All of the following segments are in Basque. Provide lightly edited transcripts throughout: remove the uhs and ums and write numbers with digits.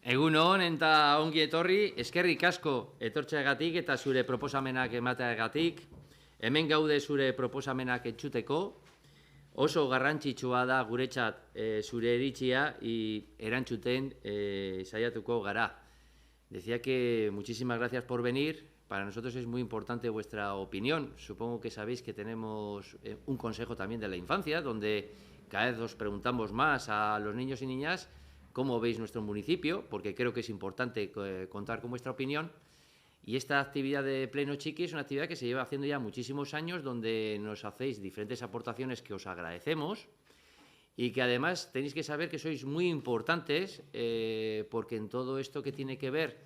Egunon eta ongi etorri, eskerrik asko etortzeagatik eta zure proposamenak emateagatik. Hemen gaude zure proposamenak entzuteko. Oso garrantzitsua da guretzat zure iritzia erantzuten saiatuko gara. Decía que muchísimas gracias por venir. Para nosotros es muy importante vuestra opinión. Supongo que sabéis que tenemos un consejo también de la infancia, donde cada vez os preguntamos más a los niños y niñas cómo veis nuestro municipio, porque creo que es importante contar con vuestra opinión. Y esta actividad de Pleno Chiqui es una actividad que se lleva haciendo ya muchísimos años, donde nos hacéis diferentes aportaciones que os agradecemos y que además tenéis que saber que sois muy importantes porque en todo esto que tiene que ver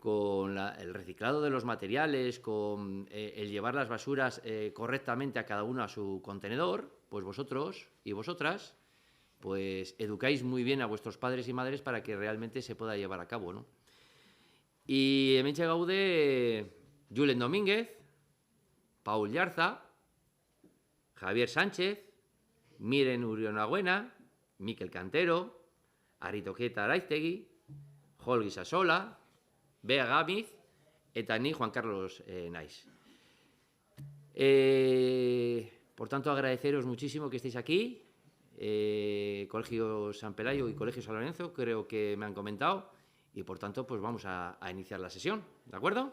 con el reciclado de los materiales, con el llevar las basuras correctamente a cada uno a su contenedor, pues vosotros y vosotras pues educáis muy bien a vuestros padres y madres para que realmente se pueda llevar a cabo, ¿no? Y hementxe gaude Julen Domínguez, Paul Yarza, Javier Sánchez, Miren Urionaguena, Mikel Cantero, Aritoqueta Araiztegui, Jol Guisasola, Bea Gamiz eta ni Juan Carlos Naiz. Por tanto, agradeceros muchísimo que estéis aquí. Colegio San Pelayo y Colegio San Lorenzo, creo que me han comentado, y por tanto, pues vamos a iniciar la sesión, ¿de acuerdo?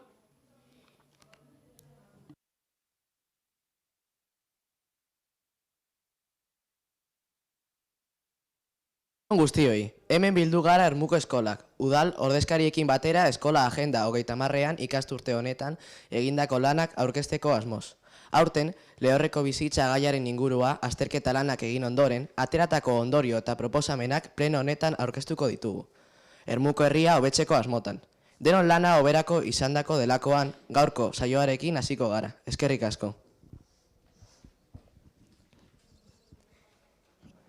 Guztioi, hemen bildu gara Ermuko eskolak. Udal ordezkariekin batera eskola agenda 30ean ikasturte honetan egindako lanak aurkezteko asmoz. Aurten, lehorreko bizitza gaiaren ingurua azterketa lanak egin ondoren, ateratako ondorio eta proposamenak pleno honetan aurkeztuko ditugu. Ermuko herria hobetzeko asmotan. Denon lana hoberako izandako delakoan gaurko saioarekin hasiko gara. Eskerrik asko.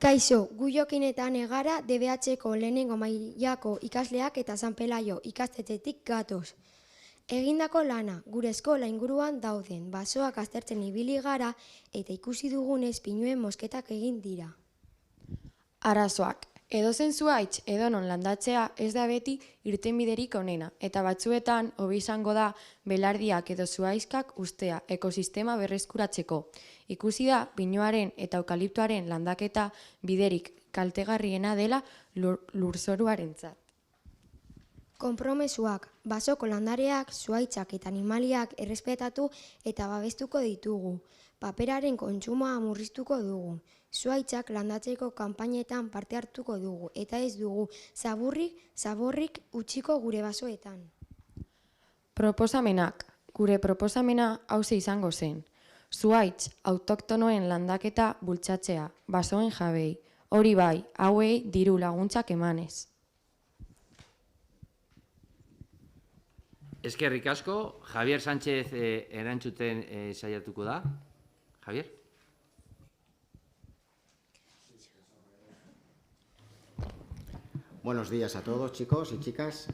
Kaixo, gu Jokinetan egara DBH-ko lehenengo mailako ikasleak eta San Pelaio ikastetxetik gatoz. Egindako lana, gure eskola inguruan dauden basoak aztertzen ibili gara eta ikusi dugunez pinuen mosketak egin dira. Arazoak. Edozen zuhaitz edonon landatzea ez da beti irtenbiderik onena, eta batzuetan hobe izango da belardiak edo zuhaizkak ustea ekosistema berreskuratzeko. Ikusi da pinuaren eta eukaliptoaren landaketa biderik kaltegarriena dela lurzoruarentzat. Konpromesuak, basoko landareak, zuhaitzak eta animaliak errespetatu eta babestuko ditugu. Paperaren kontsumoa murriztuko dugu. Zuhaitzak landatzeko kanpainetan parte hartuko dugu eta ez dugu zaborrik utziko gure basoetan. Proposamenak. Gure proposamena hauze izango zen. Zuhaitz autoktonoen landaketa bultzatzea, basoen jabei. Hori bai, hauei diru laguntzak emanez. Eskerrik asko, Javier Sánchez erantzuten saiatuko da. Javier. Buenos días a todos, chicos y chicas.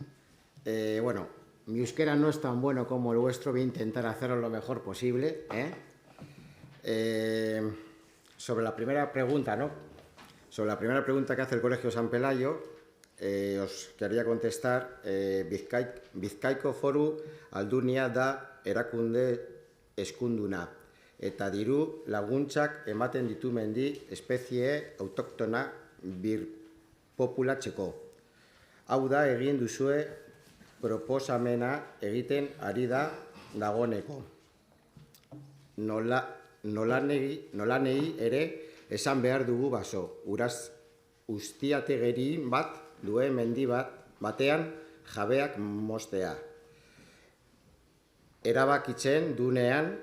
Bueno, mi euskera no es tan bueno como el vuestro, voy a intentar hacerlo lo mejor posible. Sobre la primera pregunta, ¿no? Sobre la primera pregunta que hace el Colegio San Pelayo, os quería contestar, Bizkaiko Foru Aldunia da erakunde eskunduna, eta diru laguntzak ematen ditu mendi espezie autoktona birpopulatzeko. Hau da egin duzue proposamena egiten ari da dagoneko. Nolanei ere esan behar dugu baso, uraz ustiategerin bat duen mendi batean jabeak mostea. Erabakitzen dunean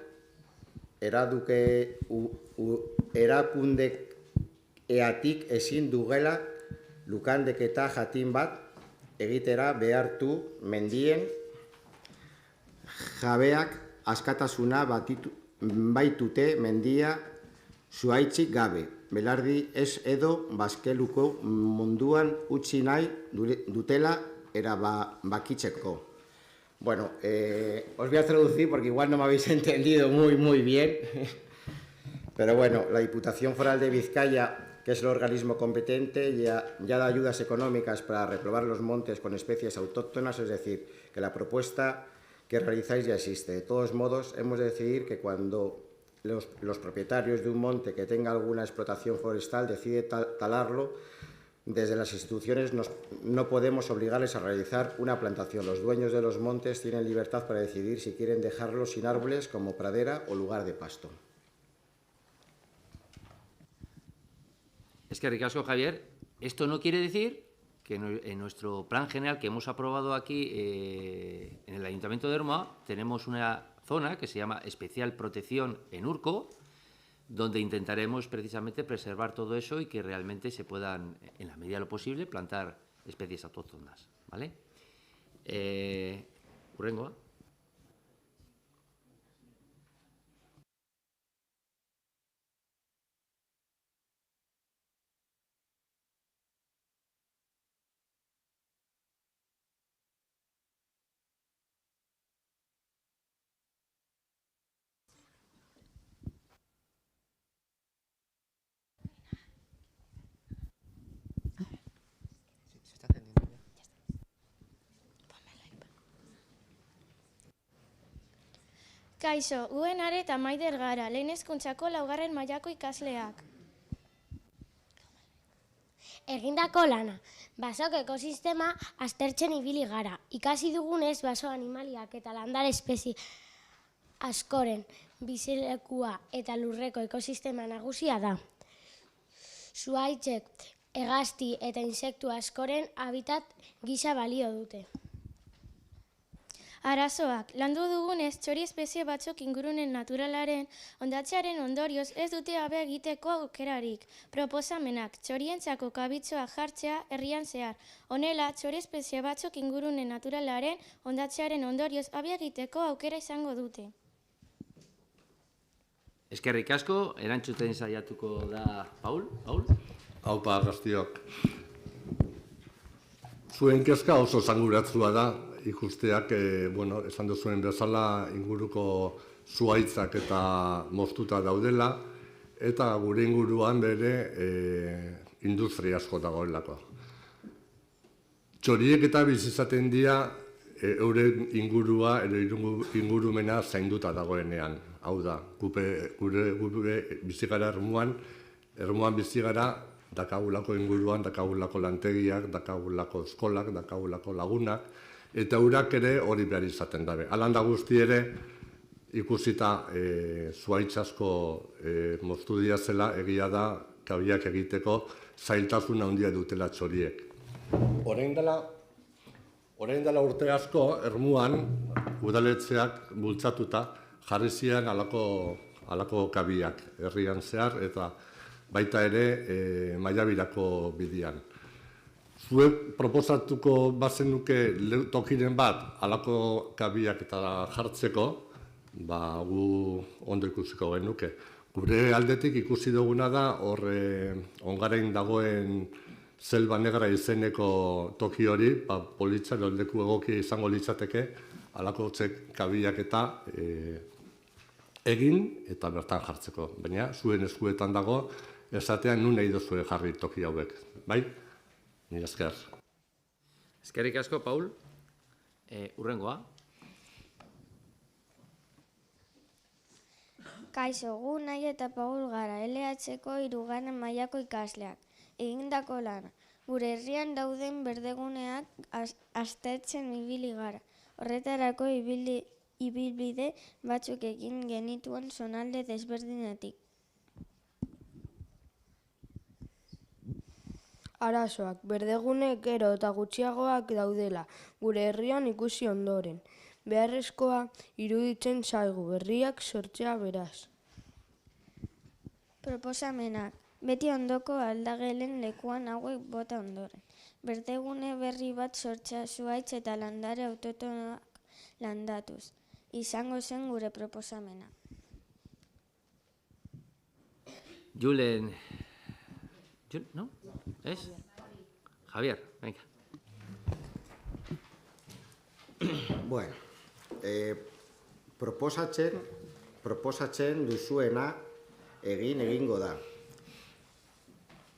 erakundeeatik ezin dugela lukandeketa jatin bat egitera behartu mendien jabeak askatasuna baitute mendia zuhaitzik gabe. Belardi ez edo bazkeluko munduan utzi nahi dutela erabakitzeko. Bueno, os voy a traducir porque igual no me habéis entendido muy bien. Pero bueno, la Diputación Foral de Vizcaya que es el organismo competente, ya da ayudas económicas para repoblar los montes con especies autóctonas, es decir, que la propuesta que realizáis ya existe. De todos modos, hemos de decidir que cuando los propietarios de un monte que tenga alguna explotación forestal decide talarlo, desde las instituciones no podemos obligarles a realizar una plantación. Los dueños de los montes tienen libertad para decidir si quieren dejarlos sin árboles como pradera o lugar de pasto. Eskerrik asko, Javier. Esto no quiere decir que en nuestro plan general que hemos aprobado aquí en el Ayuntamiento de Ermua tenemos una zona que se llama Especial Protección en Urco, donde intentaremos precisamente preservar todo eso y que realmente se puedan, en la medida de lo posible, plantar especies autóctonas, ¿vale? Hurrengoa. Kaixo, Are eta Maider gara, lehen hezkuntzako laugarren mailako ikasleak. Egindako lana, basok ekosistema aztertzen ibili gara. Ikasi dugunez baso animaliak eta landare espezie askoren bizilekua eta lurreko ekosistema nagusia da. Zuhaitzek, hegazti eta insektu askoren habitat gisa balio dute. Arazoak, landu dugunez txori espezie batzuk ingurunen naturalaren hondatzearen ondorioz ez dute habe egiteko aukerarik. Proposamenak, txorientzako kabitzoa jartzea herrian zehar. Honela, txori espezie batzuk ingurunen naturalaren hondatzearen ondorioz habe egiteko aukera izango dute. Eskerrik asko, erantzuten saiatuko da Paul. Aupa, gaztiok. Zuen kezka oso zanguratzua da, ikusteak, esan duzuen bezala inguruko zuhaitzak eta moztuta daudela, eta gure inguruan bere industria asko dagoelako. Txoriek eta bizizaten dira euren ingurua, ingurumena zainduta dagoenean. Hau da, gure bizigara ermuan bizigara, dakagulako inguruan, dakagulako lantegiak, dakagulako eskolak, dakagulako lagunak, eta urak ere hori behar izaten dabe. Alanda guzti ere, ikusita zuhaitz asko moztu dira zela, egia da, kabiak egiteko zailtasun handia dutela txoriek. Orain dela urte asko, ermuan, udaletxeak bultzatuta, jarri ziren halako kabiak, herrian zehar, eta baita ere Maiabirako bidian. Zuek proposatuko bazenuke tokiren bat halako kabiak eta jartzeko, gu ondo ikusiko genuke. Gure aldetik ikusi duguna da, hor Ongarain dagoen Selva Negra izeneko toki hori, politxar oldeku egokia izango litzateke, halako kabiak eta egin eta bertan jartzeko. Baina, zuen eskuetan dago, esatean nun nahi duzue jarri toki hauek. Bai? Mila esker. Eskerrik asko, Paul. Hurrengoa. Kaixo, gu Nahi eta Paul gara, LH-ko 3. mailako ikasleak. Egindako lana. Gure herrian dauden berdeguneak aztertzen ibili gara. Horretarako ibilbide batzuk egin genituen zonalde desberdinetik. Arazoak, berdegune gero eta gutxiagoak daudela, gure herrian ikusi ondoren. Beharrezkoa iruditzen zaigu berriak sortzea beraz. Proposamenak, beti ondoko aldagelen lekuan hauek bota ondoren. Berdegune berri bat sortzea zuhaitz eta landare autotonoak landatuz. Izango zen gure proposamena. Julen, ¿no? ¿Es? Javier, venga. Bueno, proposatzen duzuena egingo da.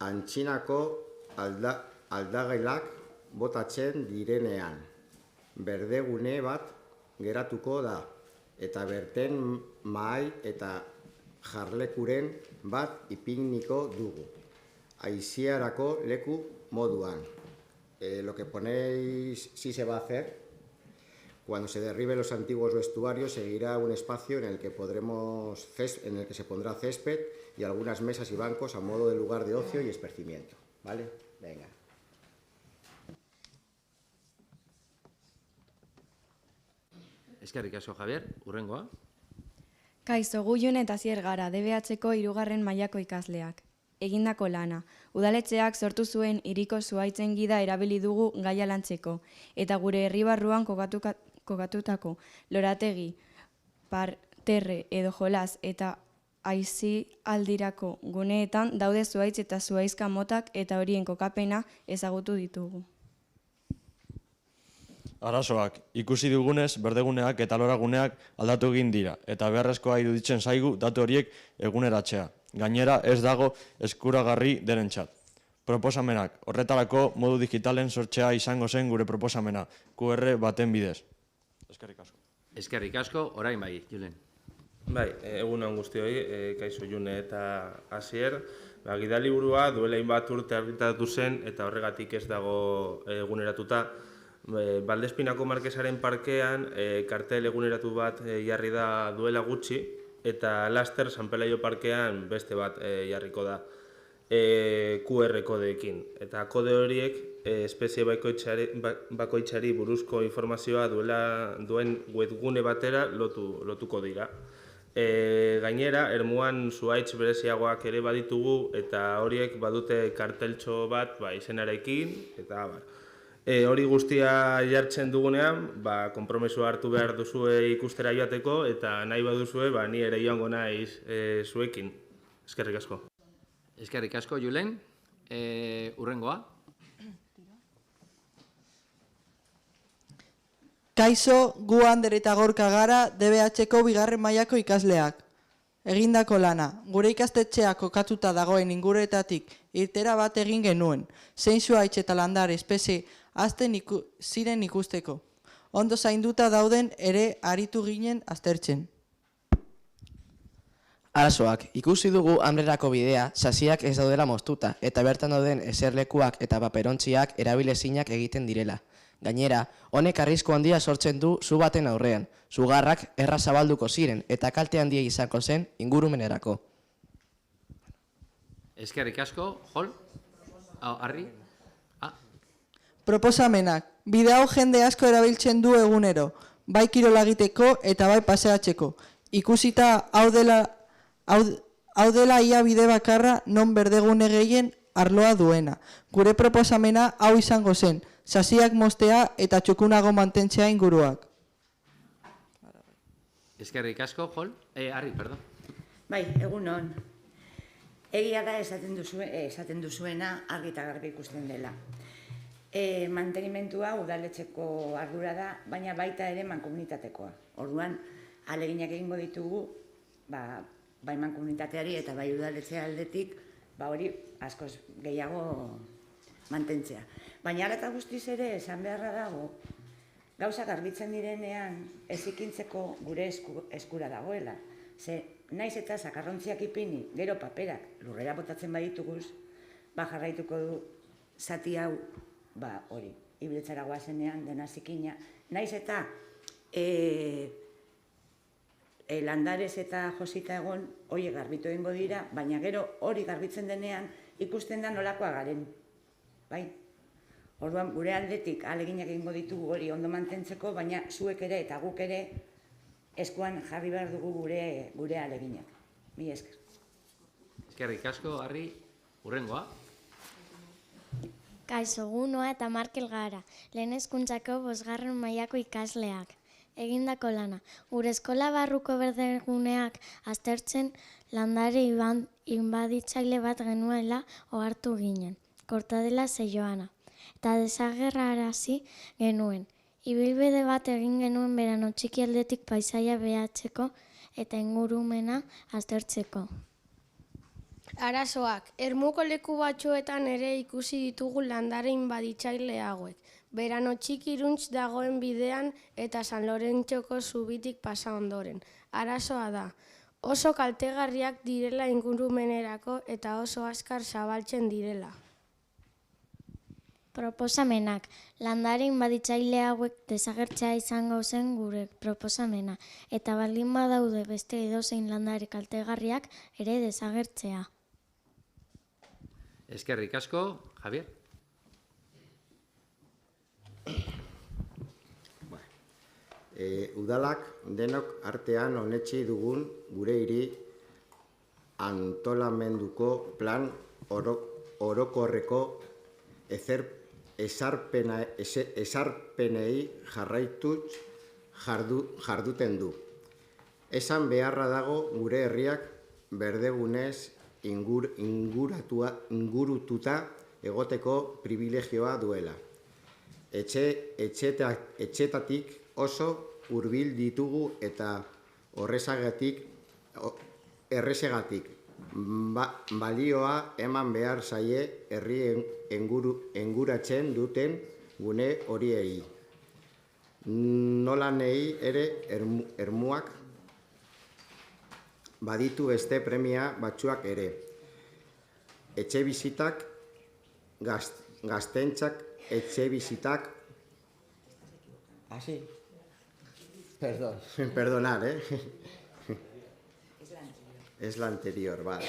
antzinako aldagailak botatzen direnean. Berdegune bat geratuko da, eta berten mahai eta jarlekuren bat ipiniko dugu. Aiziarako leku moduan. Lo que ponéis sí se va a hacer. Cuando se derriben los antiguos vestuarios, seguirá un espacio en el que se pondrá césped y algunas mesas y bancos a modo de lugar de ocio y esparcimiento. ¿Vale? Venga. Eskerrik asko, Javier. Urrengoa. Kaixo, gu June eta Zier gara, DBH-ko 3. mailako ikasleak. Egindako lana. Udaletxeak sortu zuen hiriko zuhaitzen gida erabili dugu gaia lantzeko, eta gure herri barruan kokatutako lorategi, parterre edo jolas eta aizi aldirako guneetan daude zuhaitz eta zuhaizka motak eta horien kokapena ezagutu ditugu. Arazoak, ikusi dugunez, berdeguneak eta loraguneak aldatu egin dira, eta beharrezkoa iruditzen zaigu datu horiek eguneratzea. Gainera ez dago eskuragarri denentzat. Proposamenak, horretarako modu digitalen sortzea izango zen gure proposamena, QR baten bidez. Eskerrik asko. Eskerrik asko, orain bai, Julen. Bai, egun on guztioi, kaixo June eta Asier. Gidaliburua duela hainbat urte argitaratu zen eta horregatik ez dago eguneratuta. Baldespinako Markesaren parkean kartel eguneratu bat jarri da duela gutxi eta laster San Pelaio parkean beste bat jarriko da QR kodeekin. Eta kode horiek espezie bakoitzari buruzko informazioa duen webgune batera lotuko dira. Gainera, ermuan zuhaitz bereziagoak ere baditugu eta horiek badute karteltxo bat izenarekin eta bar. Hori guztia jartzen dugunean, konpromisoa hartu behar duzue ikustera joateko eta nahi baduzue, ni ere joango naiz zuekin. Eskerrik asko. Eskerrik asko, Julen. Urrengoa. Kaixo, gu Ander eta Gorka gara DBH-ko 2. mailako ikasleak. Egindako lana, gure ikastetxeak kokatuta dagoen inguruetatik irtera bat egin genuen, zein zuhaitz eta landar espezie azten ziren ikusteko. Ondo zainduta dauden ere aritu ginen aztertzen. Arazoak, ikusi dugu hambrerako bidea, sasiak ez daudela moztuta, eta bertan dauden eserlekuak eta paperontziak erabilezinak egiten direla. Gainera, honek arrisku handia sortzen du zu baten aurrean. Sugarrak erraz zabalduko ziren eta kalte handia izango zen ingurumenerako. Eskerrik asko, Jol? Arri? Proposamenak, bide hau jende asko erabiltzen du egunero, bai kirola egiteko eta bai paseatzeko. Ikusita hau dela ia bide bakarra non berdegune gehien arloa duena. Gure proposamena hau izango zen, sasiak moztea eta txukunago mantentzea inguruak. Eskerrik asko, Jol? Arri, perdón. Bai, egun on. Egia da esaten duzuena argi eta garbi ikusten dela. Mantenimentua udaletxeko ardura da, baina baita ere mankomunitatekoa. Orduan, ahaleginak egingo ditugu, bai mankomunitateari eta bai udaletxea aldetik, hori askoz gehiago mantentzea. Baina ara eta guztiz ere esan beharra dago, gauza garbitzen direnean ez ikintzeko gure eskura dagoela. Ze naiz eta zakarrontziak ipini, gero paperak lurrera botatzen badituguz, jarraituko du zati hau, hori, ibletzara guazenean dena zikina. Naiz eta landarez eta josita egon hori garbitu egingo dira, baina gero hori garbitzen denean ikusten da nolakoa garen. Orduan, gure aldetik ahaleginak egingo ditugu hori ondo mantentzeko, baina zuek ere eta guk ere eskuan jarri behar dugu gure ahaleginak. Mi esker. Eskerrik asko, Arri. Urrengoa. Kaixo, gu Noa eta Markel gara, lehen hezkuntzako 5. mailako ikasleak. Egindako lana, gure eskola barruko berdeguneak aztertzen landare inbaditzaile bat genuela ohartu ginen, Kortadela Seioana. Eta desagerrarazi genuen. Ibilbide bat egin genuen berano txiki aldetik paisaia behatzeko eta ingurumena aztertzeko. Arazoak, ermuko leku batzuetan ere ikusi ditugu landare inbaditzaile hauek. Berano txiki iruntz dagoen bidean eta San Lorentxoko zubitik pasa ondoren. Arazoa da, oso kaltegarriak direla ingurumenerako eta oso azkar zabaltzen direla. Proposamenak, landare inbaditzaile hauek desagertzea izango zen gure proposamena, eta baldin badaude beste edozein landare kaltegarriak ere desagertzea. Eskerrik asko, Javier. Udalak denok artean onetsi dugun gure hiri antolamenduko plan orokorreko ezarpenei jarraituz jarduten du. Esan beharra dago gure herriak berdegunez ingurututa egoteko privilegioa duela. Etxetatik oso hurbil ditugu eta errezegatik balioa eman behar zaie herri enguratzen duten gune horiei. Nolanei ere ermuak baditu beste premia batzuak ere. Etxe bizitak, gaztentzak etxe bizitak... Ah, sí. Perdón, perdonar, Es la anterior, vale.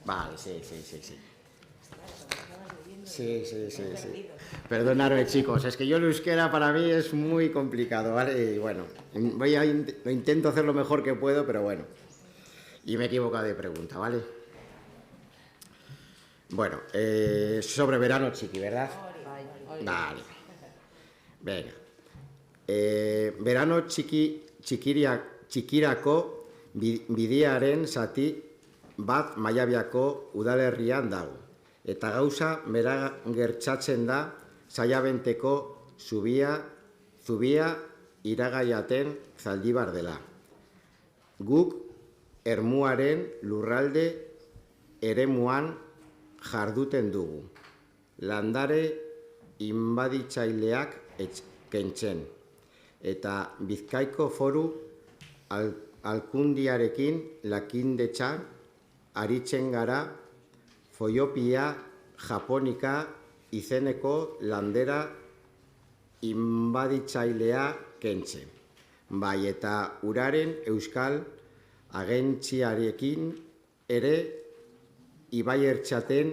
Vale, sí. Sí. Perdonadme, chicos, es que yo el euskera para mí es muy complicado, ¿vale? Y bueno, intento hacer lo mejor que puedo, pero bueno. Y me he equivocado de pregunta, ¿vale? Bueno, sobre verano txiki, ¿verdad? Vale. Venga. Verano txikirako bidearen zati bat Maiabiako udalerrian dago. Eta gauza bera gertzatzen da Saiabenteko zubia iragaiaten Zaldibar dela. Guk ermuaren lurralde eremuan jarduten dugu. Landare inbaditzaileak kentzen. Eta Bizkaiko Foru Alkundiarekin lakindetza aritzen gara Foiopia japonika izeneko landera inbaditzailea kentzen. Bai, eta uraren euskal agentziarekin ere ibaiertxaten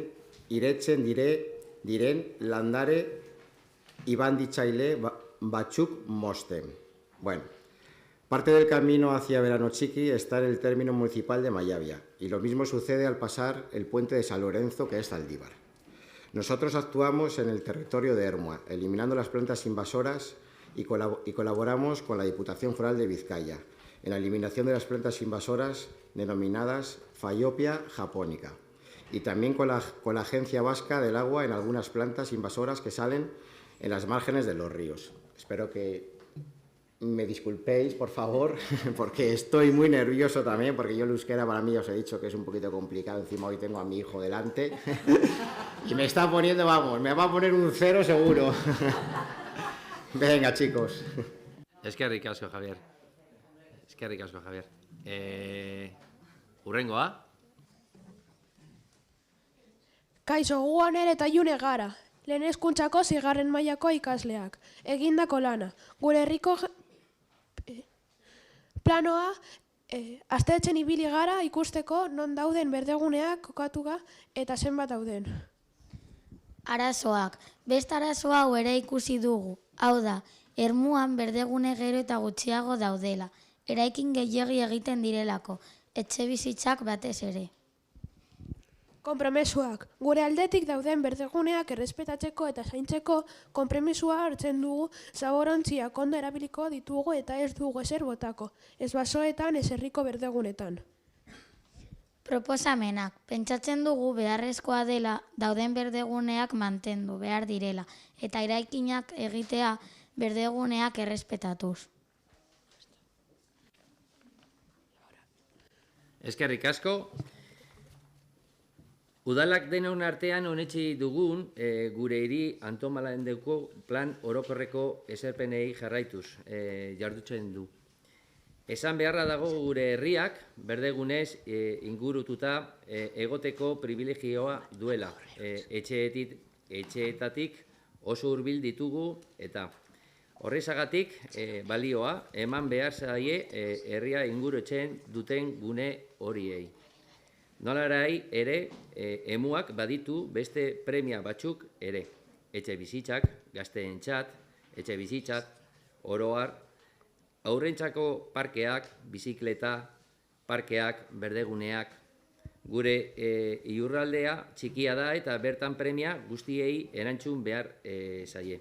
iretzen diren landare ibanditzaile batzuk mosten. Bueno, parte del camino hacia Verano Txiki está en el término municipal de Maiabia, y lo mismo sucede al pasar el puente de San Lorenzo, que es Zaldívar. Nosotros actuamos en el territorio de Ermua, eliminando las plantas invasoras y colaboramos con la Diputación Foral de Vizcaya en la eliminación de las plantas invasoras denominadas Faiopia japonica, y también con la Agencia Vasca del Agua en algunas plantas invasoras que salen en las márgenes de los ríos. Espero que me disculpéis, por favor, porque estoy muy nervioso también, porque yo el euskera para mí os he dicho que es un poquito complicado, encima hoy tengo a mi hijo delante y me está poniendo, vamos, me va a poner un 0 seguro. Venga, chicos. Eskerrik asko, Javier. Hurrengoa? Kaixo, guan ere eta June gara. Lehen hezkuntzako 6. mailako ikasleak. Egindako lana. Gure herriko planoa asteetzen ibili gara ikusteko non dauden berdeguneak kokatuga eta zenbat dauden. Arazoak. Beste arazo hau ere ikusi dugu. Hau da, Ermuan berdegune gero eta gutxiago daudela. Eraikin gehiegi egiten direlako. Etxe bizitzak batez ere. Konpromesuak. Gure aldetik dauden berdeguneak errespetatzeko eta zaintzeko konpromesua hartzen dugu, zaborontziak ondo erabiliko ditugu eta ez dugu ezer botako. Ez basoetan, ez herriko berdegunetan. Proposamenak. Pentsatzen dugu beharrezkoa dela dauden berdeguneak mantendu behar direla eta eraikinak egitea berdeguneak errespetatuz. Eskerrik asko. Udalak denon artean onetsi dugun gure hiri antomalandeko plan orokorreko eserpenei jarraituz jardutzen du. Esan beharra dago gure herriak berdegunez ingurututa egoteko privilegioa duela. Etxeetatik oso hurbil ditugu eta horrezagatik balioa eman behar zaie herria ingurutzen duten gune horiei. Nolarai ere, emuak baditu beste premia batzuk ere. Etxe bizitzak, gazteentzat, etxe bizitzak, oroar, aurrentzako parkeak, bizikleta, parkeak, berdeguneak. Gure iurraldea txikia da eta bertan premia guztiei erantzun behar zaie.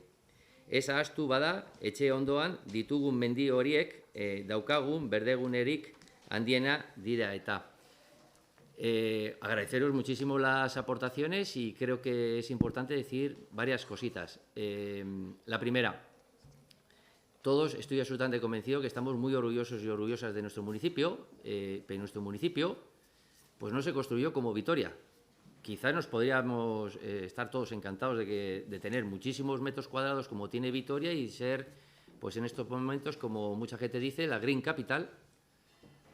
Ez ahaztu bada, etxe ondoan ditugun mendi horiek daukagun berdegunerik handiena dira eta. Agradeceros muchísimo las aportaciones y creo que es importante decir varias cositas. La primera, todos estoy absolutamente convencido que estamos muy orgullosos y orgullosas de nuestro municipio, pero nuestro municipio pues no se construyó como Vitoria. Quizás nos podríamos estar todos encantados de tener muchísimos metros cuadrados como tiene Vitoria y ser, pues en estos momentos, como mucha gente dice, la Green Capital.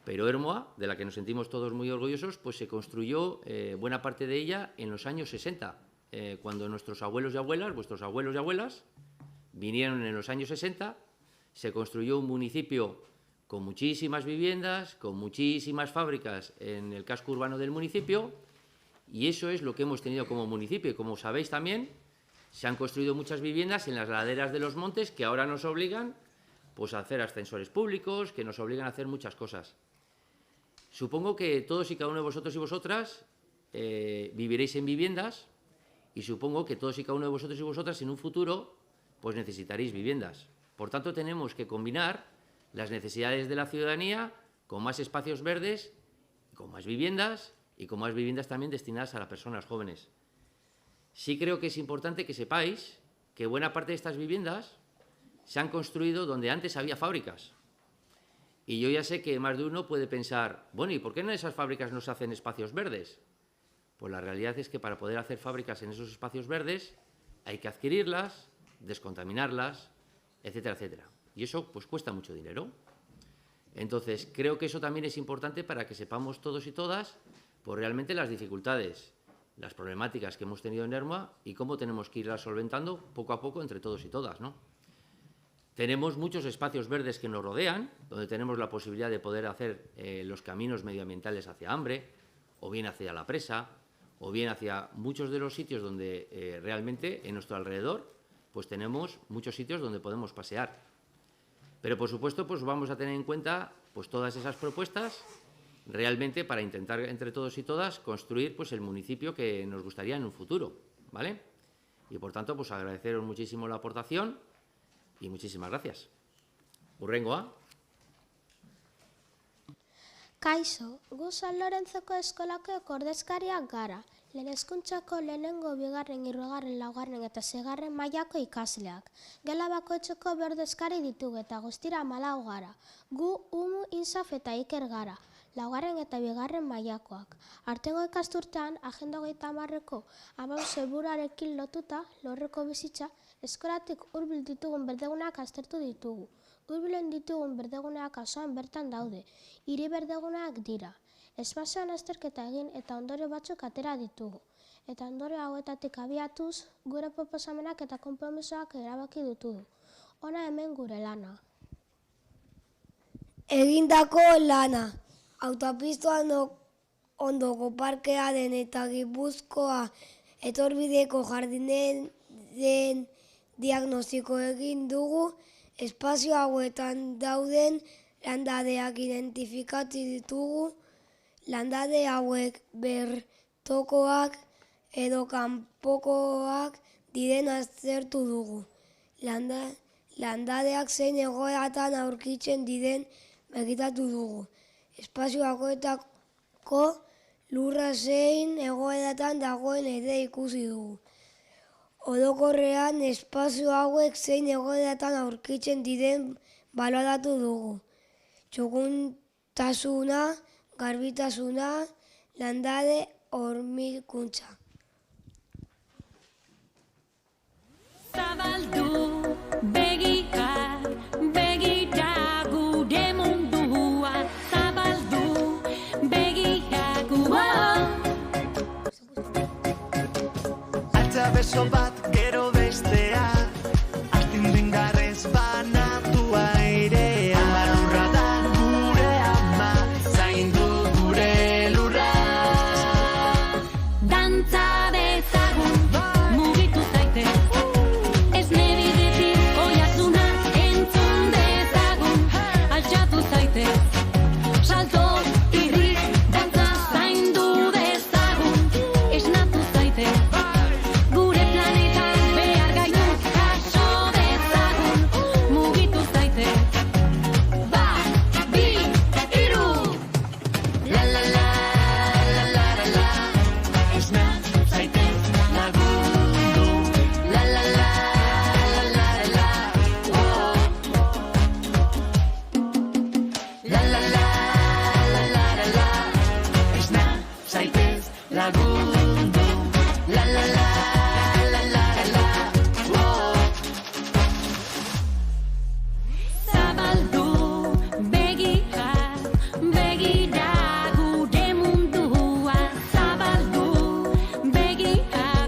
Pero Ermua, de la que nos sentimos todos muy orgullosos, pues se construyó buena parte de ella en los años 60, cuando nuestros abuelos y abuelas, vuestros abuelos y abuelas, vinieron en los años 60, se construyó un municipio con muchísimas viviendas, con muchísimas fábricas en el casco urbano del municipio, y eso es lo que hemos tenido como municipio. Y como sabéis también, se han construido muchas viviendas en las laderas de los montes que ahora nos obligan pues, a hacer ascensores públicos, que nos obligan a hacer muchas cosas. Supongo que todos y cada uno de vosotros y vosotras viviréis en viviendas y supongo que todos y cada uno de vosotros y vosotras en un futuro pues necesitaréis viviendas. Por tanto, tenemos que combinar las necesidades de la ciudadanía con más espacios verdes, con más viviendas y con más viviendas también destinadas a las personas jóvenes. Sí creo que es importante que sepáis que buena parte de estas viviendas se han construido donde antes había fábricas. Y yo ya sé que más de uno puede pensar, bueno, ¿y por qué en esas fábricas no se hacen espacios verdes? Pues la realidad es que para poder hacer fábricas en esos espacios verdes hay que adquirirlas, descontaminarlas, etcétera, etcétera. Y eso pues cuesta mucho dinero. Entonces, creo que eso también es importante para que sepamos todos y todas pues realmente las dificultades, las problemáticas que hemos tenido en Ermua y cómo tenemos que irlas solventando poco a poco entre todos y todas, ¿no? Tenemos muchos espacios verdes que nos rodean, donde tenemos la posibilidad de poder hacer los caminos medioambientales hacia Ambre, o bien hacia la presa, o bien hacia muchos de los sitios donde realmente en nuestro alrededor pues tenemos muchos sitios donde podemos pasear. Pero por supuesto pues vamos a tener en cuenta pues todas esas propuestas realmente para intentar entre todos y todas construir pues el municipio que nos gustaría en un futuro, ¿vale? Y por tanto pues agradeceros muchísimo la aportación. Y muchísimas gracias. Hurrengoa. Kaixo, gu San Lorenzoko eskolako ordezkariak gara. Lehen hezkuntzako lehenengo, bigarren, hirugarren, laugarren eta seigarren mailako ikasleak. Gela bakoitzeko bi ordezkari ditugu eta guztira 14 gara. Gu Umu, Insaf eta Iker gara. Laugarren eta bigarren mailakoak. Artengo ikasturtean, agenda 30ko 15 helburuarekin lotuta, lorreko bizitza, eskolatik hurbil ditugun berdeguneak aztertu ditugu. Hurbilen ditugun berdeguneak auzoan bertan daude. Hiri berdeguneak dira. Espazioan azterketa egin eta ondorio batzuk atera ditugu. Eta ondorio hauetatik abiatuz, gure proposamenak eta konpromisoak erabaki ditugu. Hona hemen gure lana. Egindako lana. Autopistoan ondoko parkea den eta Gipuzkoa etorbideko jardinen den diagnostiko egin dugu. Espazio hauetan dauden landadeak identifikatu ditugu. Landade hauek bertokoak edo kanpokoak diren aztertu dugu. Landadeak zein egoeratan aurkitzen diren begiratu dugu. Espazio hauetako lurra zein egoeratan dagoen ere ikusi dugu. Orokorrean espazio hauek zein egoeratan aurkitzen diren baloratu dugu. Txukuntasuna, garbitasuna, landare hormikuntza. Zabaldu begiak, begira gure mundua. Zabaldu begiak, Altza beso bat gero bestea, astindu indarrez banatu airea. Lurra da gure ama, zaindu gure lurra. Dantza dezagun, mugitu zaite. Esne bidetik oihartzuna entzun dezagun. Altxatu zaite, salto irri, dantza zaindu dezagun. Esnatu zaite, gure planetan behar gaitu jaso dezagun. Mugitu zaite, bat, bi, hiru. La la la, la la la la. Esna zaitez lagundu. La la la, la la la la. Oh. La la la, la la la la. Esna zaitez lagundu. La la la, la la la la. Oh. Zabaldu begiak, begira gure mundua. Zabaldu begiak,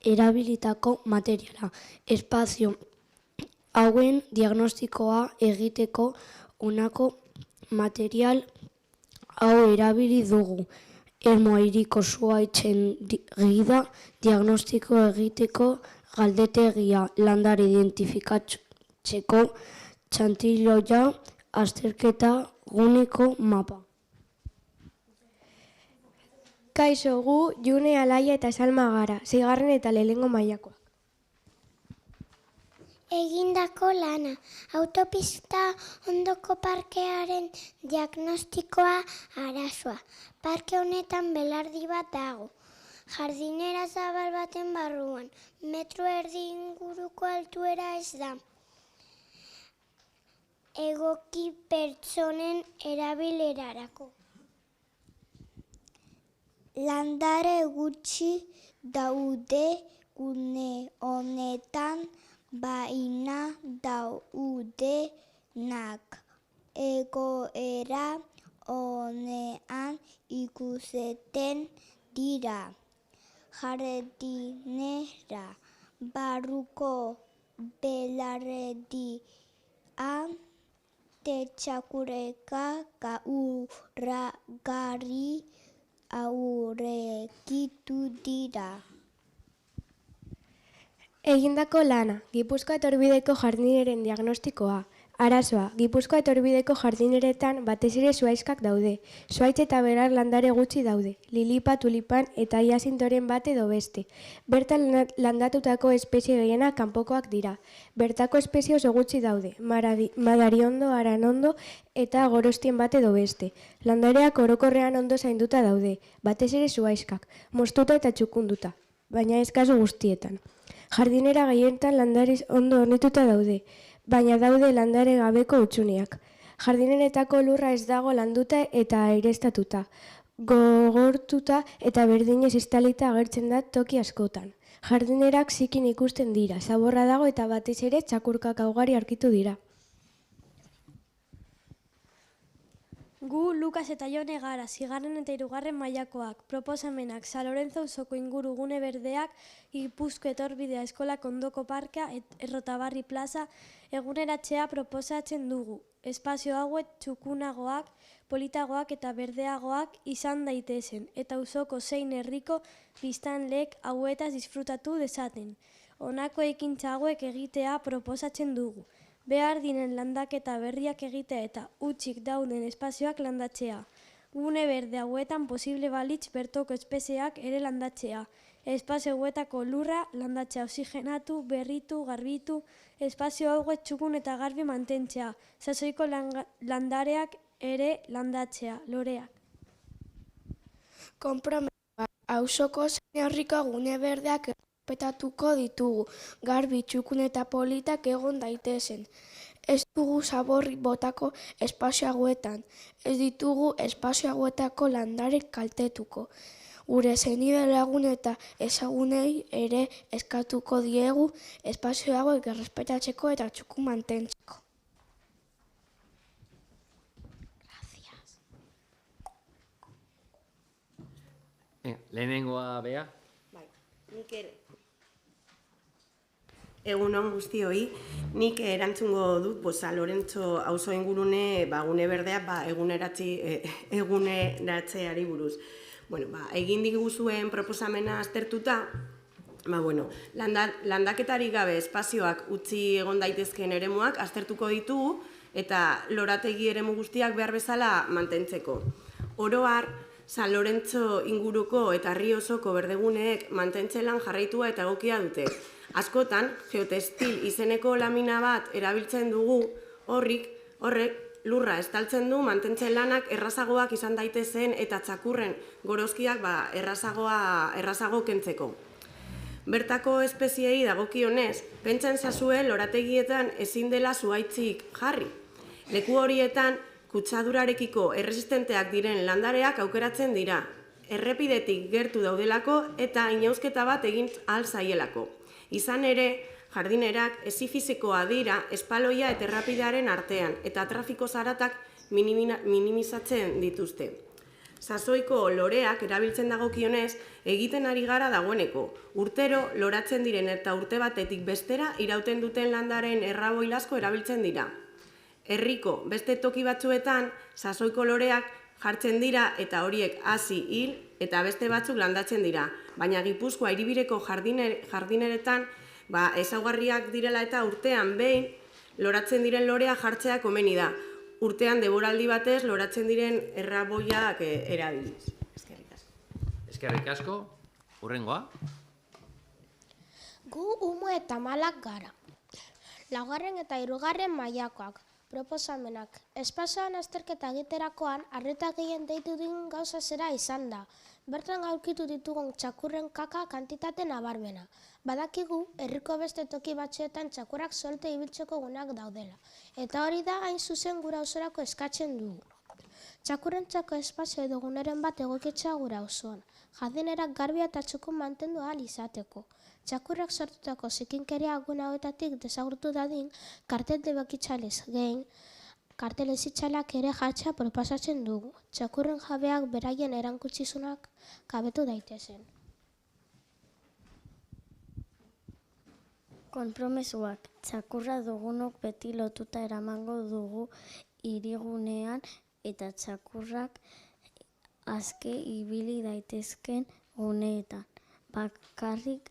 Erabilitako materiala. Espazio hauen diagnostikoa egiteko honako material hau erabili dugu. Ermuairiko zuhaitzen gida diagnostiko egiteko galdetegia, landare identifikatzeko txantiloia, azterketa guneko mapa. Kaixo, gu June, Alaia eta Salma gara, 6. eta 4. mailakoak. Egindako lana, autopista ondoko parkearen diagnostikoa arazoa. Parke honetan belardi bat dago. Jardinera zabal baten barruan, metro erdi inguruko altuera ez da. Egoki pertsonen erabilerarako. Landare gutxi daude gune honetan, baina daudenak egoera honean ikuseten dira. Jardinera barruko belardian tetxakureka gaurragarri aurrekitu dira. Egindako lana, Gipuzkoa etorbideko jardineren diagnostikoa. Arazoa, Gipuzkoa etorbideko jardineretan batez ere zuhaixkak daude. Zuhaitz eta berar landare gutxi daude. Lilipa, tulipan eta iazintoren bat edo beste. Bertan landatutako espezie gehienak kanpokoak dira. Bertako espezie oso gutxi daude. Madariondo, aranondo eta gorostien bat edo beste. Landareak orokorrean ondo zainduta daude. Batez ere zuhaixkak, moztuta eta txukunduta, baina ez kasu guztietan. Jardinera gehienetan landariz ondo hornituta daude, baina daude landare gabeko hutsuneak. Jardineretako lurra ez dago landuta eta aireztatuta, gogortuta eta berdinez estalita agertzen da toki askotan. Jardinerak zikin ikusten dira, zaborra dago eta batez ere txakurkak ugari aurkitu dira. Gu Lukas eta Jone gara, 6. eta 3. mailakoak, proposamenak San Lorenzo auzoko inguru gune berdeak, Gipuzko etorbidea eskolak ondoko parkea, Errotabarri plaza, eguneratzea proposatzen dugu. Espazio hauek txukunagoak, politagoak eta berdeagoak izan daitezen, eta auzoko zein herriko biztanleek hauetaz disfrutatu dezaten. Honako ekintza hauek egitea proposatzen dugu. Behar diren landaketa berriak egitea eta hutsik dauden espazioak landatzea. Gune berde hauetan posible balitz bertoko espezieak ere landatzea. Espazio hauetako lurra landatzea, oxigenatu, berritu, garbitu, espazio hauek txukun eta garbi mantentzea. Sasoiko landareak ere landatzea, loreak. Konpromesua, auzoko zein herriko gune berdeak errespetatuko ditugu, garbi, txukun eta politak egon daitezen. Ez dugu zaborrik botako espazio hauetan, ez ditugu espazio hauetako landarek kaltetuko. Gure senide lagun eta ezagunei ere eskatuko diegu espazio hauek errespetatzeko eta txukun mantentzeko. Lehenengoa, Bea? Bai, nik ere. Egunon guztioi, nik erantzungo dut San Lorentzo auzo ingurune gune berdea eguneratzeari buruz. Egin diguzuen proposamena aztertuta, landaketari gabe espazioak utzi egon daitezkeen eremuak aztertuko ditugu eta lorategi eremu guztiak behar bezala mantentzeko. Oro har, San Lorentzo inguruko eta herri osoko berdeguneek mantentzelan jarraitua eta egokia dute. Askotan, geotextil izeneko lamina bat erabiltzen dugu, horrek lurra estaltzen du mantentzen lanak errazagoak izan daitezen eta txakurren gorozkiak errazago kentzeko. Bertako espeziei dagokionez, pentsen zazue lorategietan ezin dela zuhaitzik jarri. Leku horietan, kutsadurarekiko erresistenteak diren landareak aukeratzen dira, errepidetik gertu daudelako eta inausketa bat egin ahal zaielako. Izan ere, jardinerak ezifizikoa dira espaloia eta errepidearen artean eta trafiko zaratak minimizatzen dituzte. Sasoiko loreak erabiltzen dagokionez egiten ari gara dagoeneko. Urtero loratzen diren eta urte batetik bestera irauten duten landaren erraboi asko erabiltzen dira. Herriko beste toki batzuetan sasoiko loreak jartzen dira eta horiek hasi hil eta beste batzuk landatzen dira. Baina Gipuzkoa hiribireko jardineretan ezaugarriak direla eta urtean behin loratzen diren lorea jartzea komeni da. Urtean denboraldi batez loratzen diren erraboiak erabiliz. Eskerrik asko. Eskerrik asko. Hurrengoa. Gu umo eta malak gara. Laugarren eta hirugarren mailakoak. Proposamenak. Espazioan azterketa egiterakoan, arreta gehien deitu digun gauza zera izan da. Bertan aurkitu ditugun txakurren kaka kantitate nabarmena. Badakigu, herriko beste toki batzuetan txakurrak solte ibiltzeko gunak daudela. Eta hori da hain zuzen gura ausorako eskatzen dugu. Txakurrentzako espazio edo guneren bat egokitzea gura auzoan. Jardinerak garbi eta txukun mantendu ahal izateko. Txakurrak sortutako zikinkeria gune hauetatik desagurtu dadin, kartel debakitzalez gehin, kartel ezitzalak ere jartzea proposatzen dugu. Txakurren jabeak beraien erankutzizunak kabetu daitezen. Konpromesuak. Txakurra dugunok beti lotuta eramango dugu hirigunean eta txakurrak aske ibili daitezken guneetan. Bakarrik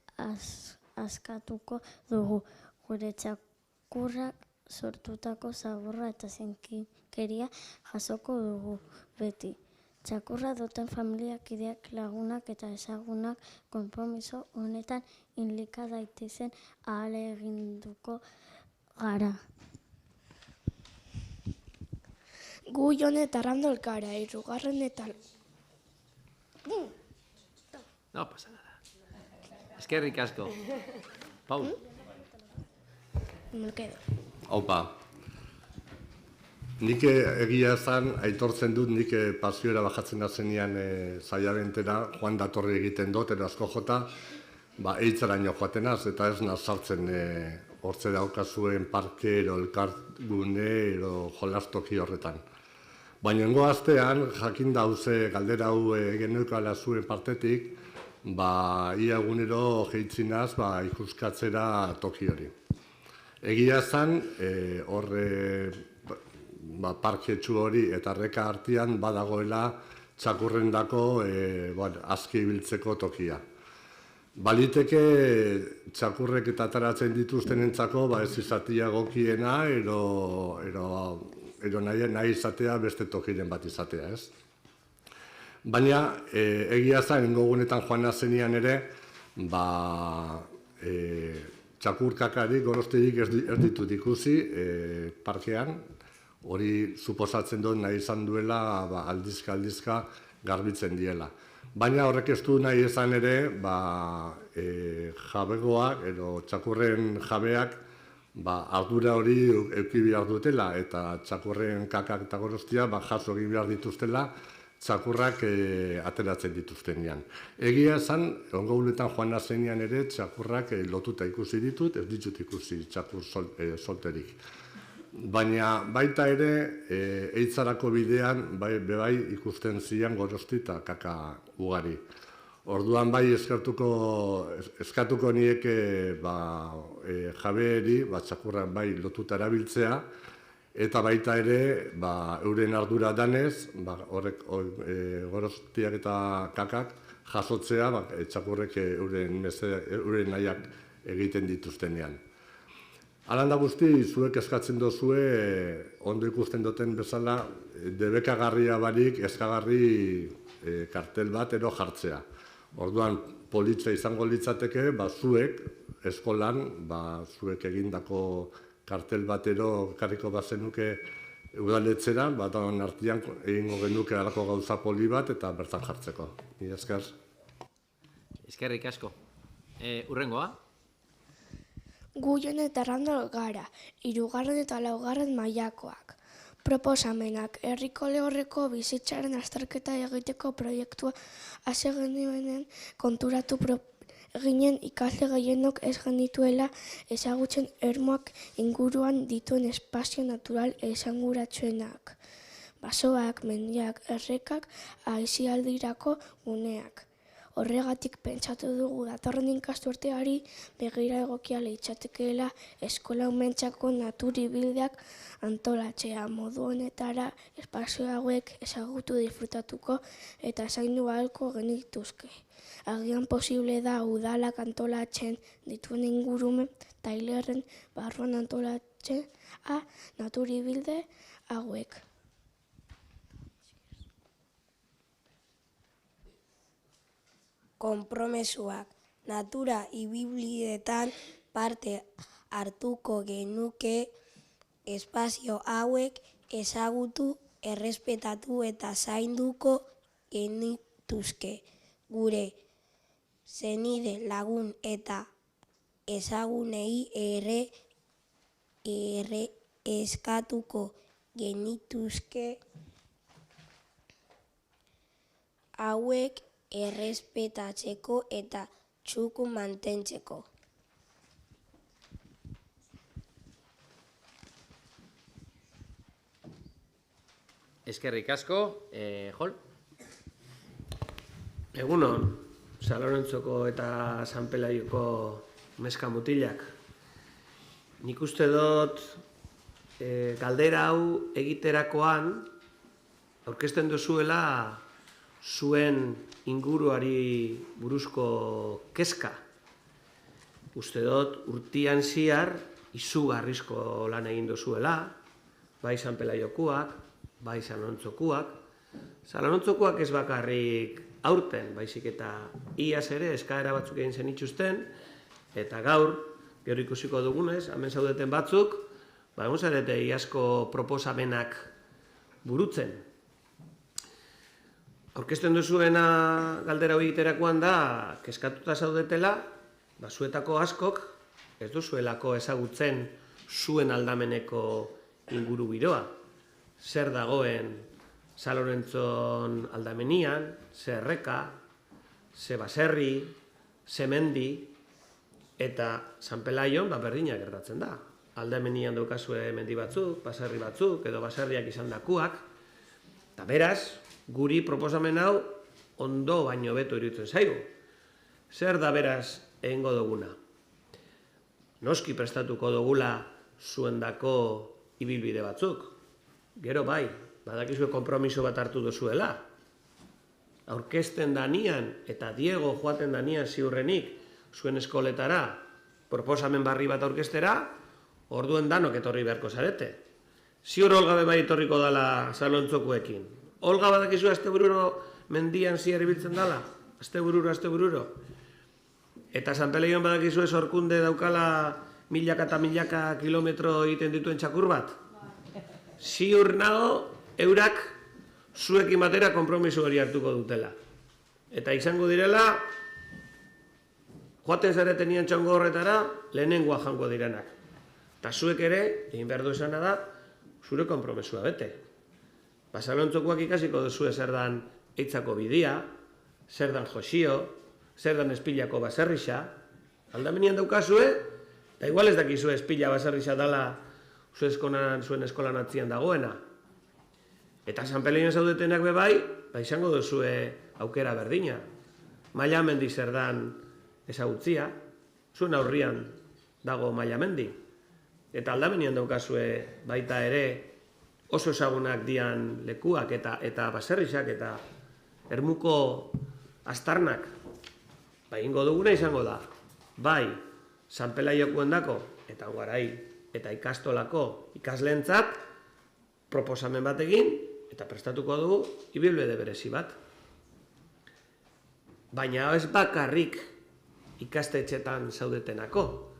askatuko dugu gure txakurrak sortutako zaborra eta zinkinkeria jasoko dugu beti. Txakurra duten familiak, ideak, lagunak eta ezagunak konpromiso honetan inlika daitezen ahal eginduko gara. Gu Jon eta Randol gara, hirugarren eta... No pasa nada. Eskerrik asko. Paul. Me quedo. Aupa. Nik egia ezan, aitortzen dut, nik pasiora bajatzen azenean zaiabentera, joan datorri egiten dut, asko jota, eitzaraino joatenaz, eta ez nazartzen hortze daukazuen parke, ero elkargune, ero jolastoki horretan. Baina nengo astean, jakin dauze galdera hau geneukala zuen partetik, ia egunero jeitzinaz ikuskatzera toki hori. Egia zan, horre parketxu hori eta reka artean badagoela txakurrendako aski ibiltzeko tokia. Baliteke txakurrek eta ataratzen dituztenentzako ez izatea gokiena ero nahi izatea beste tokiren bat izatea, ez? Baina egia zen, gogunetan joan nazenian ere, txakurkakari gorozterik ez ditut ikusi parkean, hori suposatzen dut nahi izan duela aldizka garbitzen diela. Baina horrek ez du nahi esan ere, jabegoak edo txakurren jabeak ardura hori eduki behar dutela eta txakurren kakak eta gorostia jaso egin behar dituztela txakurrak ateratzen dituztenean. Egia esan, ongo uletan joan nazenean ere txakurrak lotuta ikusi ditut, ez ditut ikusi txakur solterik. Baina baita ere, eitzarako bidean bebai ikusten zian gorosti eta kaka ugari. Orduan bai eskatuko nieke jabeeri, txakurrak bai lotuta erabiltzea, eta baita ere, euren ardura danez, horrek gorostiak eta kakak jasotzea, txakurrek euren nahiak egiten dituztenean. Alanda guzti, zuek eskatzen dozue, ondo ikusten duten bezala, debekagarria barik eskagarri kartel bat ero jartzea. Orduan, politza izango litzateke, zuek eskolan, zuek egindako kartel batero karriko bazenuke udaletxera, baton artian egingo genuke alako gauza poli bat eta bertan jartzeko. Mila esker. Eskerrik asko. Urrengoa? Gu Jon eta Randol gara, 3. eta 4. mailakoak. Proposamenak herriko lehorreko bizitzaren azterketa egiteko proiektua hasi genuenen konturatu ginen ikasle gehienok ez genituela ezagutzen ermuak inguruan dituen espazio natural esanguratsuenak. Basoak, mendiak, errekak, aisialdirako guneak. Horregatik pentsatu dugu datorren ikasturteari begira egokia litzatekeela eskola umentzako naturibildeak antolatzea modu honetara espazio hauek ezagutu disfrutatuko eta zaindu ahalko genituzke. Agian posible da udalak antolatzen dituen ingurumen tailerren barruan antolatzea naturibilde hauek. Konpromesuak. Natura ibilbideetan parte hartuko genuke espazio hauek ezagutu, errespetatu eta zainduko genituzke. Gure senide lagun eta ezagunei ere eskatuko genituzke hauek errespetatzeko eta txuku mantentzeko. Eskerrik asko, Jol? Egunon, San Lorentzoko eta San Pelaioko neska mutilak. Nik uste dut galdera hau egiterakoan aurkezten duzuela zuen inguruari buruzko kezka. Uste dut urtean zehar izugarrizko lan egin duzuela, bai San Pelaiokoak, bai San Lorentzkoak. San Lorentzkoak ez bakarrik aurten, baizik eta iaz ere eskaera batzuk egin zenituzten, eta gaur, gero ikusiko dugunez, hemen zaudeten batzuk, egon zarete iazko proposamenak burutzen. Aurkezten duzuena galdera hori egiterakoan da, kezkatuta zaudetela, zuetako askok, ez duzuelako ezagutzen zuen aldameneko inguru giroa. Zer dagoen San Lorentzon aldamenian, ze erreka, ze baserri, ze mendi, eta San Pelaion berdina gertatzen da. Aldamenian daukazue mendi batzuk, baserri batzuk, edo baserriak izan dakuak, eta beraz, guri proposamen hau ondo baino beto iruditzen zaigu. Zer da beraz egingo duguna? Noski prestatuko dugula zuendako ibilbide batzuk. Gero bai, badakizue konpromiso bat hartu duzuela. Aurkezten danian eta Diego joaten danian ziurrenik zuen eskoletara proposamen barri bat aurkeztera, orduen danok etorri beharko zarete. Ziur Olga bai etorriko dala San Lorentzkoekin. Olga badakizu astebururo mendian ziar ibiltzen dala? Astebururo. Eta San Peleion badakizu Sorkunde daukala milaka eta milaka kilometro egiten dituen txakur bat? Ziur nago, eurak zuekin batera konpromiso hori hartuko dutela. Eta izango direla, joaten zaretenian txongo horretara, lehenengoa jango direnak. Eta zuek ere, egin behar duesana da, zure konpromesua bete. Basalontzokoak ikasiko duzue zer dan eitzako bidia, zer dan josio, zer dan espilako baserrixa, aldamenean daukazue, eta igual ez dakizue espila baserrixa dala zuen eskolan atzian dagoena. Eta San Peleien zaudetenak bebai, izango duzue aukera berdina. Mailamendi zer dan ezagutzia, zuen aurrian dago Mailamendi. Eta aldamenean daukazue baita ere oso ezagunak dian lekuak eta baserrixak eta ermuko astarnak. Ingo duguna izango da, bai San Pelaiokoendako eta Garai eta ikastolako ikasleentzat proposamen bat egin eta prestatuko dugu ibilbide berezi bat. Baina ez bakarrik ikastetxetan zaudetenako.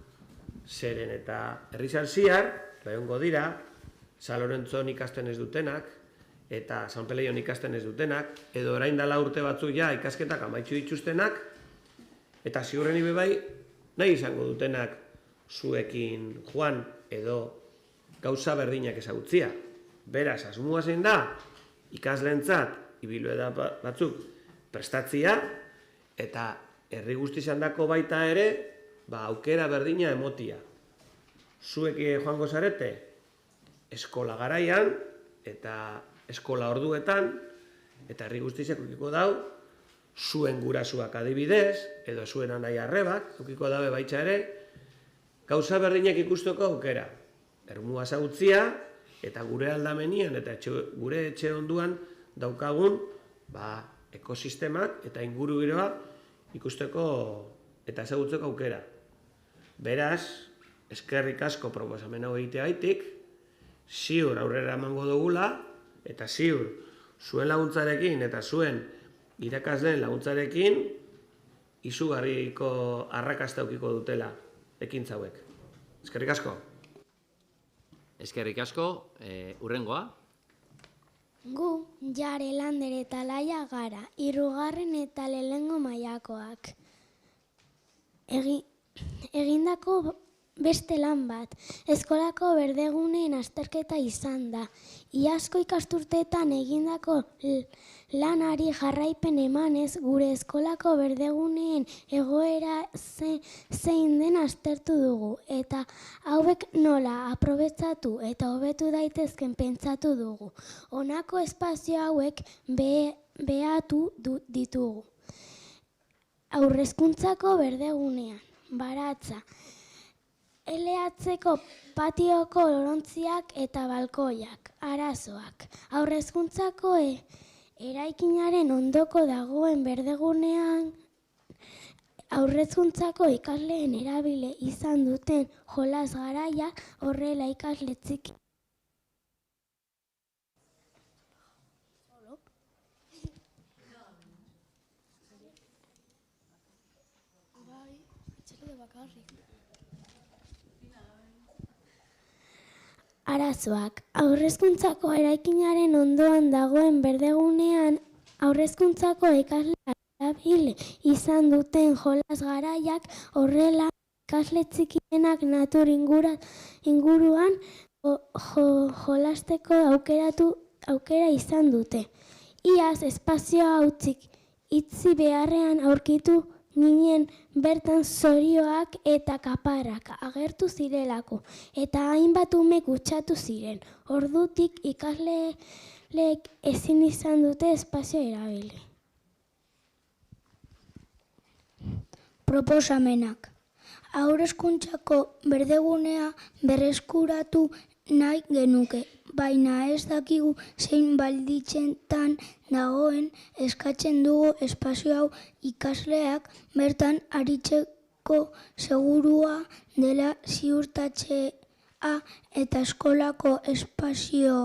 Zeren eta herrizan ziar, egongo dira, San Lorentzon ikasten ez dutenak, eta San Peleion ikasten ez dutenak, edo orain dela urte batzuk ja ikasketak amaitzu dituztenak, eta ziurren ibebai nahi izango dutenak zuekin joan edo gauza berdinak ezagutzia. Beraz, asmoa zein da, ikasleentzat ibilbide batzuk prestatzia, eta herri guztizan dako baita ere, aukera berdina emotia. Zuek joango zarete, eskola garaian, eta eskola orduetan, eta herri guztizak ukiko dau, zuen gurasuak adibidez, edo zuen anai arrebak, ukiko dabe baitza ere, gauza berdinak ikusteko aukera. Ermua zagutzia, eta gure aldamenian, eta gure etxe onduan daukagun, ekosistemak eta ingurugiroa ikusteko eta ezagutzeko aukera. Beraz, eskerrik asko proposamen hau egiteagaitik, ziur aurrera emango dugula, eta ziur zuen laguntzarekin eta zuen irakasleen laguntzarekin izugarriko arrakasta edukiko dutela ekintza hauek. Eskerrik asko. Eskerrik asko, hurrengoa. Gu, Jare, Lander eta Laia gara, 3. eta 4. mailakoak. Egindako beste lan bat, eskolako berdeguneen azterketa izan da. Iazko ikasturteetan egindako lanari jarraipen emanez, gure eskolako berdeguneen egoera zein den aztertu dugu, eta hauek nola aprobetxatu eta hobetu daitezken pentsatu dugu. Honako espazio hauek behatu ditugu. Haurrezkuntzako berdegunean, baratza, LH-ko patioko orontziak eta balkoiak, arazoak. Haurrezkuntzako eraikinaren ondoko dagoen berdegunean, haurrezkuntzako ikasleen erabile izan duten jolas garaia, horrela ikasle txiki. Arazoak. Haurrezkuntzako eraikinaren ondoan dagoen berdegunean, haurrezkuntzako ikasleak erabili izan duten jolas garaiak, horrela ikasle txikienak natur inguruan jolasteko aukera izan dute. Iaz espazioa hautsik itzi beharrean aurkitu ginen bertan zorioak eta kaparrak agertu zirelako, eta hainbat ume kutsatu ziren. Ordutik ikasleek ezin izan dute espazio erabili. Proposamenak. Haurrezkuntzako berdegunea berreskuratu nahi genuke, baina ez dakigu zein baldintzetan dagoen, eskatzen dugu espazio hau ikasleak bertan aritzeko segurua dela ziurtatzea eta eskolako espazio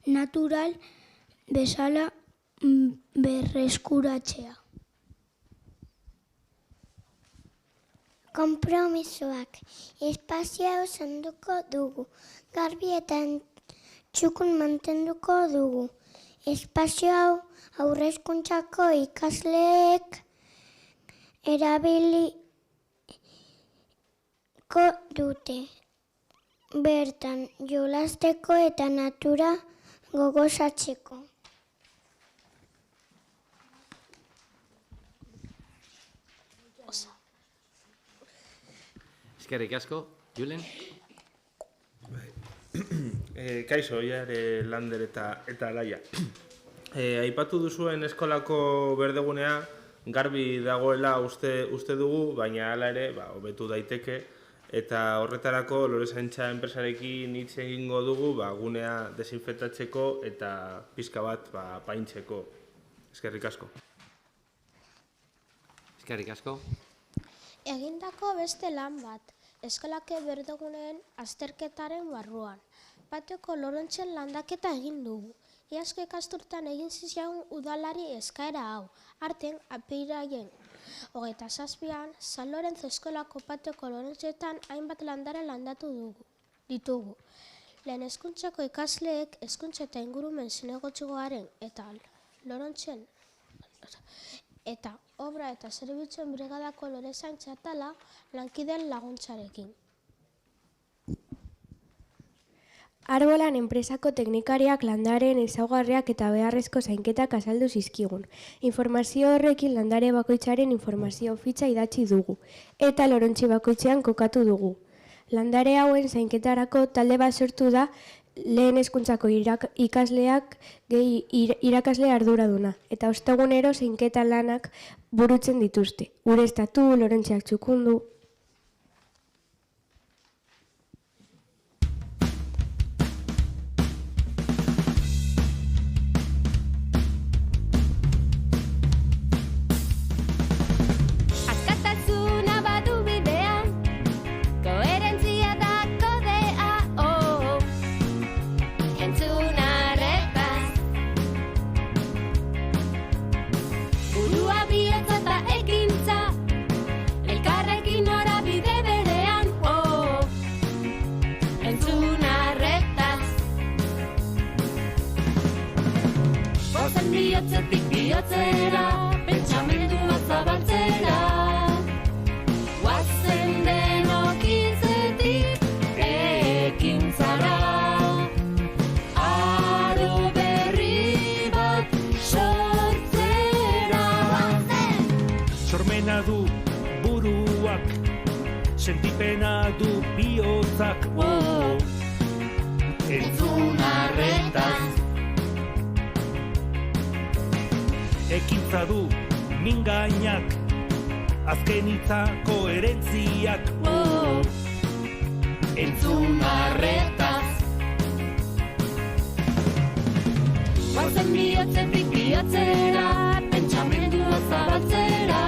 natural bezala berreskuratzea. Konpromisoak. Espazioa zainduko dugu, garbi eta txukun mantenduko dugu. Espazio hau haurre hezkuntzako ikasleek erabiliko dute. Bertan jolasteko eta natura gogozatzeko. Eskerrik asko, Julen? Kaixo, Oiar, Lander eta Alaia. Aipatu duzuen eskolako berdegunea garbi dagoela uste dugu, baina hala ere hobetu daiteke, eta horretarako Lorezaintza enpresarekin hitz egingo dugu gunea desinfektatzeko eta pixka bat apaintzeko. Eskerrik asko. Eskerrik asko. Egindako beste lan bat, eskolake berdeguneen azterketaren barruan. Patioko Lorontzen landaketa egin dugu. Iazko ikasturtean egin ziziagun udalari eskaera hau. Arten, apirilaren 27an, San Lorenzo eskolako patioko Lorentzetan hainbat landare landatu ditugu. Lehen hezkuntzako ikasleek hezkuntza eta ingurumen zinegotzigoaren eta Lorentzen eta obra eta zerbitzuen brigadako Lorezaintza atala lankideen laguntzarekin. Arbolan enpresako teknikariak landaren ezaugarriak eta beharrezko zainketak azaldu zizkigun. Informazio horrekin landare bakoitzaren informazio fitxa idatzi dugu, eta Lorontzi bakoitzean kokatu dugu. Landare hauen zainketarako talde bat sortu da lehen hezkuntzako ikasleak gehi irakasle arduraduna, eta ostegunero zainketa lanak burutzen dituzte. Ureztatu, Lorontziak txukundu. Bihotzetik bihotzera, pentsamendua zabaltzera. Guazen denok hitzetik ekintzara. Aro berri bat sortzera. Sormena du buruak, sentipena du bihotzak. Entzun arretaz. Ekintza du mingainak, azken hitza koherentziak. Entzun arretaz. Guazen bihotzetik bihotzera, pentsamendua zabaltzera.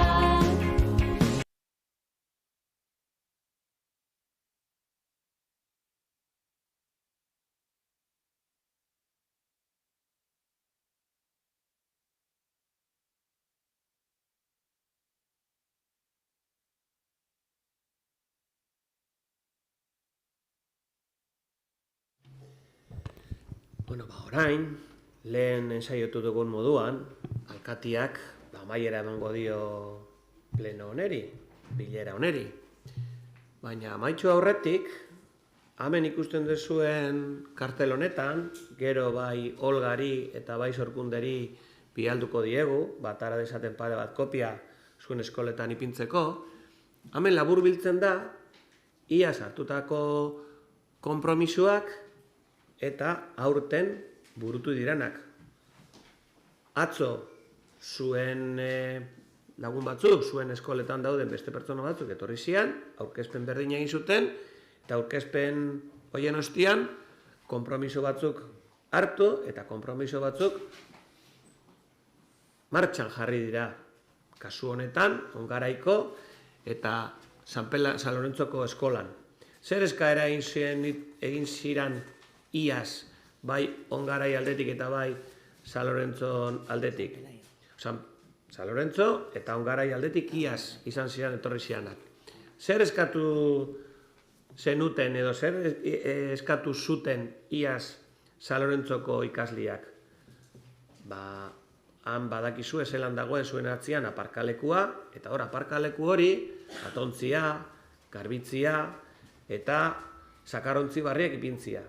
Orain, lehen ensaiotu dugun moduan, alkatiak amaiera emango dio pleno honeri, bilera honeri. Baina amaitzu aurretik, hemen ikusten duzuen kartel honetan, gero bai Olgari eta bai Sorkunderi bialduko diegu, batara desaten pare bat kopia zuen eskoletan ipintzeko, hemen labur biltzen da, ia sartutako konpromisuak eta aurten burutu diranak. Atzo, zuen lagun batzuk, zuen eskoletan dauden beste pertsona batzuk etorri zian, aurkezpen berdina egin zuten, eta aurkezpen horien ostian, konpromiso batzuk hartu eta konpromiso batzuk martxan jarri dira. Kasu honetan, Ongaraiko eta San Lorentzoko eskolan. Zer eskaera egin ziran iaz, bai Ongarai aldetik eta bai San Lorentzon aldetik. San Lorenzo eta Ongarai aldetik iaz izan ziren etorri zianak. Zer eskatu zenuten edo zer eskatu zuten iaz San Lorentzoko ikasliak? han badakizue zelan dagoen zuen atzian aparkalekua, eta hor aparkaleku hori, atontzia, garbitzia, eta sakarontzi barriak ipintzia.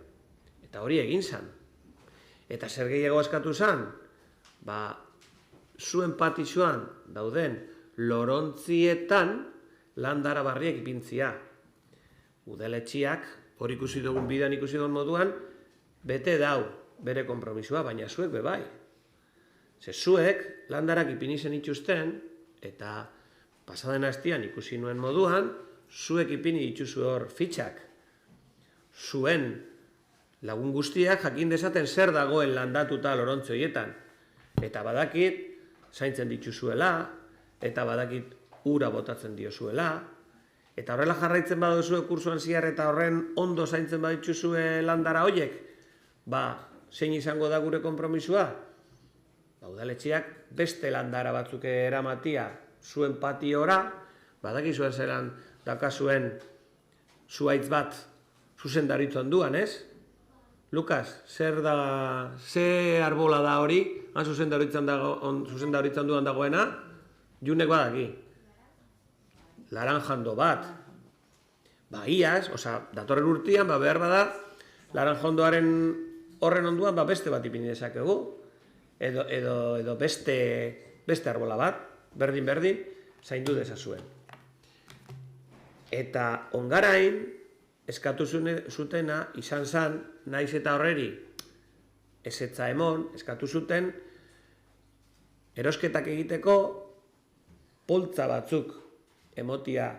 Eta hori egin zan. Eta zer gehiago eskatu zan, zuen patixoan dauden lorontzietan landara barriak ipintzia. Udaletxiak, hori ikusi dugun bidean ikusi dugun moduan, bete dau bere konpromisoa, baina zuek bebai. Ze zuek landarak ipini zen itxusten, eta pasaden astian ikusi nuen moduan, zuek ipini dituzu hor fitxak. Zuen lagun guztiak jakin dezaten zer dagoen landatuta lorontze horietan. Eta badakit, zaintzen dituzuela, eta badakit ura botatzen diozuela, eta horrela jarraitzen baduzue kursuan ziar eta horren ondo zaintzen badituzue landara hoiek, zein izango da gure konpromisua? Udaletxeak beste landara batzuk eramatia zuen patiora, badakizuen zelan dakazuen zuhaitz bat zuzendaritza onduan, ez? Lukas, ze arbola da hori, han zuzendaritza onduan dagoena, junek badaki. Laranjando bat. Iaz, datorren urtean, behar bada, laranjondoaren horren onduan beste bat ipini dezakegu, edo beste arbola bat, berdin, zaindu dezazuen. Eta ongarain, eskatu zutena, izan zan, naiz eta horreri ezetza emon, eskatu zuten, erosketak egiteko poltza batzuk emotia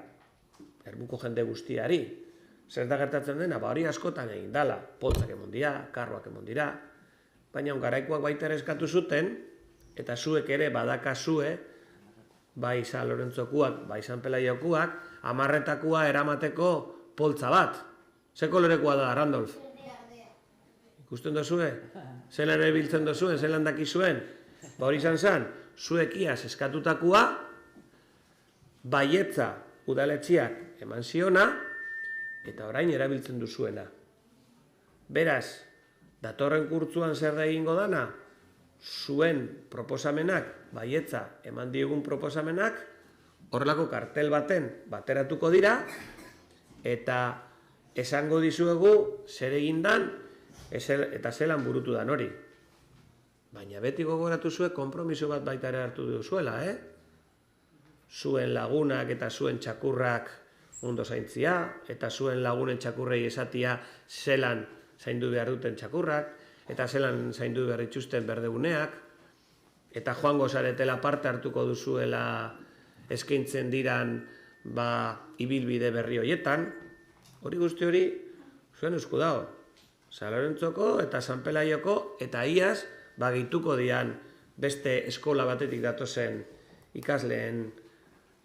ermuko jende guztiari. Zer da gertatzen dena, hori askotan egin dala, poltzak emon dira, karroak emon dira, baina ongaraikoak baita ere eskatu zuten, eta zuek ere badakazue, bai San Lorentzokuak, bai San Pelaiokuak, 10 eramateko poltza bat. Ze kolorekoa da, Randolf? Ikusten dozue? Zelan ere biltzen dozuen, zelan dakizuen? Hori izan zen, zuek iaz eskatutakoa, baietza udaletxiak eman ziona, eta orain erabiltzen duzuena. Beraz, datorren kurtzuan zer da egingo dana? Zuen proposamenak, baietza eman diegun proposamenak, horrelako kartel baten bateratuko dira, eta esango dizuegu zer egin dan, eta zelan burutu dan hori. Baina beti gogoratu zuek konpromiso bat baita ere hartu duzuela, Zuen lagunak eta zuen txakurrak ondo zaintzia, eta zuen lagunen txakurrei esatia zelan zaindu behar duten txakurrak, eta zelan zaindu behar dituzten berdeguneak, eta joango zaretela parte hartuko duzuela eskaintzen diran ibilbide berri horietan. Hori guzti hori zuen esku dago. San Lorentzoko eta San Pelaioko eta iaz gehituko dian beste eskola batetik datozen ikasleen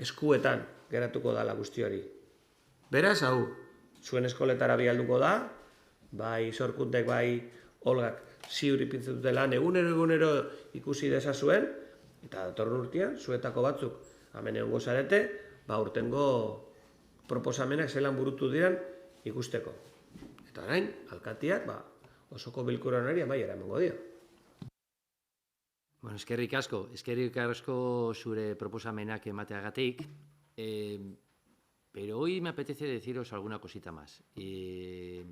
eskuetan geratuko dala guzti hori. Beraz, hau, zuen eskoletara bialduko da, bai Sorkuntek, bai Olgak ziur ipintzen dutela, egunero ikusi dezazuen, eta datorren urtean, zuetako batzuk hemen egongo zarete, urtengo proposamenak zelan burutu diran ikusteko. Eta orain, alkatiak osoko bilkuran hori amaiera emango dio. Bueno, eskerrik asko zure proposamenak emateagatik, pero hoy me apetece deciros alguna cosita más. Que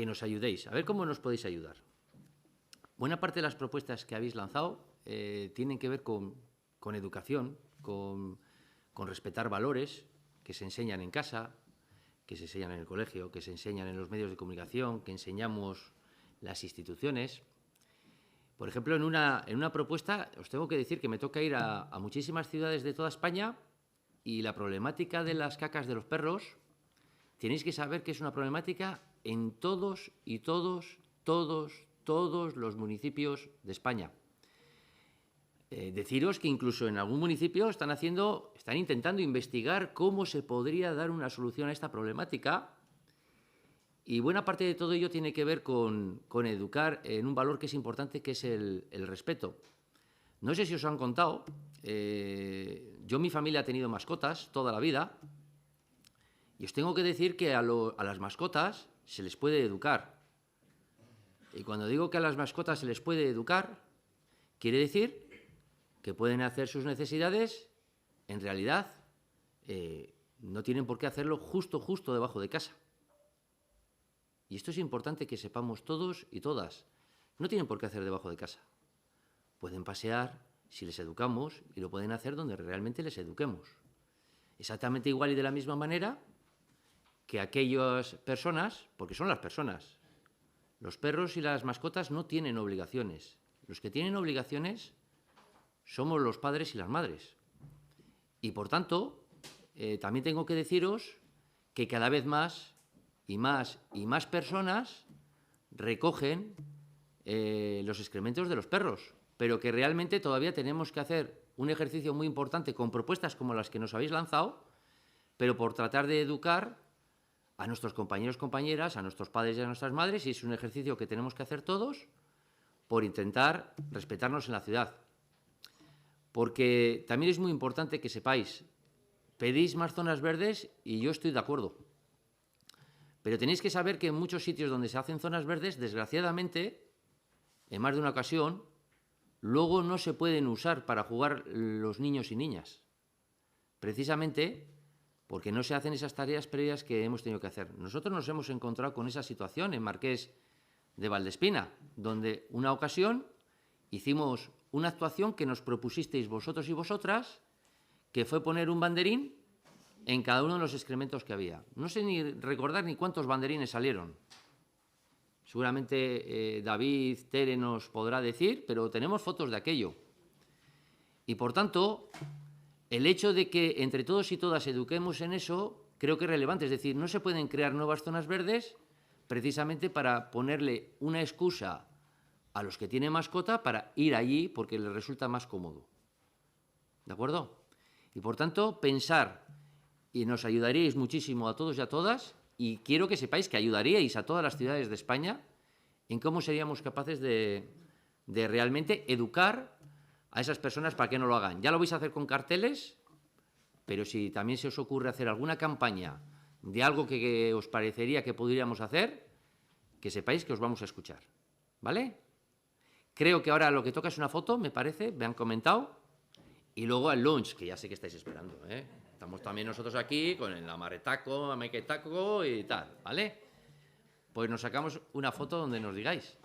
nos ayudéis, a ver cómo nos podéis ayudar. Buena parte de las propuestas que habéis lanzado tienen que ver con educación, con respetar valores que se enseñan en casa, que se enseñan en el colegio, que se enseñan en los medios de comunicación, que enseñamos las instituciones. Por ejemplo, en una propuesta, os tengo que decir que me toca ir a muchísimas ciudades de toda España y la problemática de las cacas de los perros, tenéis que saber que es una problemática en todos los municipios de España. Deciros que incluso en algún municipio están intentando investigar cómo se podría dar una solución a esta problemática, y buena parte de todo ello tiene que ver con educar en un valor que es importante, que es el respeto. No sé si os han contado, mi familia ha tenido mascotas toda la vida, y os tengo que decir que a las mascotas se les puede educar. Y cuando digo que a las mascotas se les puede educar, quiere decir que pueden hacer sus necesidades, en realidad, no tienen por qué hacerlo justo debajo de casa. Y esto es importante que sepamos todos y todas. No tienen por qué hacer debajo de casa. Pueden pasear si les educamos y lo pueden hacer donde realmente les eduquemos. Exactamente igual y de la misma manera que aquellas personas, porque son las personas, los perros y las mascotas no tienen obligaciones. Los que tienen obligaciones somos los padres y las madres. Y por tanto, también tengo que deciros que cada vez más y más personas recogen los excrementos de los perros, pero que realmente todavía tenemos que hacer un ejercicio muy importante con propuestas como las que nos habéis lanzado, pero por tratar de educar a nuestros compañeros, compañeras, a nuestros padres y a nuestras madres, y es un ejercicio que tenemos que hacer todos por intentar respetarnos en la ciudad. Porque también es muy importante que sepáis, pedís más zonas verdes y yo estoy de acuerdo. Pero tenéis que saber que en muchos sitios donde se hacen zonas verdes, desgraciadamente, en más de una ocasión, luego no se pueden usar para jugar los niños y niñas. Precisamente porque no se hacen esas tareas previas que hemos tenido que hacer. Nosotros nos hemos encontrado con esa situación en Marqués de Valdespina, donde una ocasión hicimos una actuación que nos propusisteis vosotros y vosotras, que fue poner un banderín en cada uno de los excrementos que había. No sé ni recordar ni cuántos banderines salieron. Seguramente David, Tere nos podrá decir, pero tenemos fotos de aquello. Y por tanto, el hecho de que entre todos y todas eduquemos en eso, creo que es relevante. Es decir, no se pueden crear nuevas zonas verdes precisamente para ponerle una excusa a los que tienen mascota para ir allí porque les resulta más cómodo. ¿De acuerdo? Y por tanto, pensar, y nos ayudaríais muchísimo a todos y a todas, y quiero que sepáis que ayudaríais a todas las ciudades de España en cómo seríamos capaces de realmente educar a esas personas para que no lo hagan. Ya lo vais a hacer con carteles, pero si también se os ocurre hacer alguna campaña de algo que os parecería que podríamos hacer, que sepáis que os vamos a escuchar. ¿Vale? Creo que ahora lo que toca es una foto, me parece, me han comentado, y luego al lunch, que ya sé que estáis esperando, ¿eh? Estamos también nosotros aquí con el amaretaco, amequetaco y tal, ¿vale? Pues nos sacamos una foto donde nos digáis.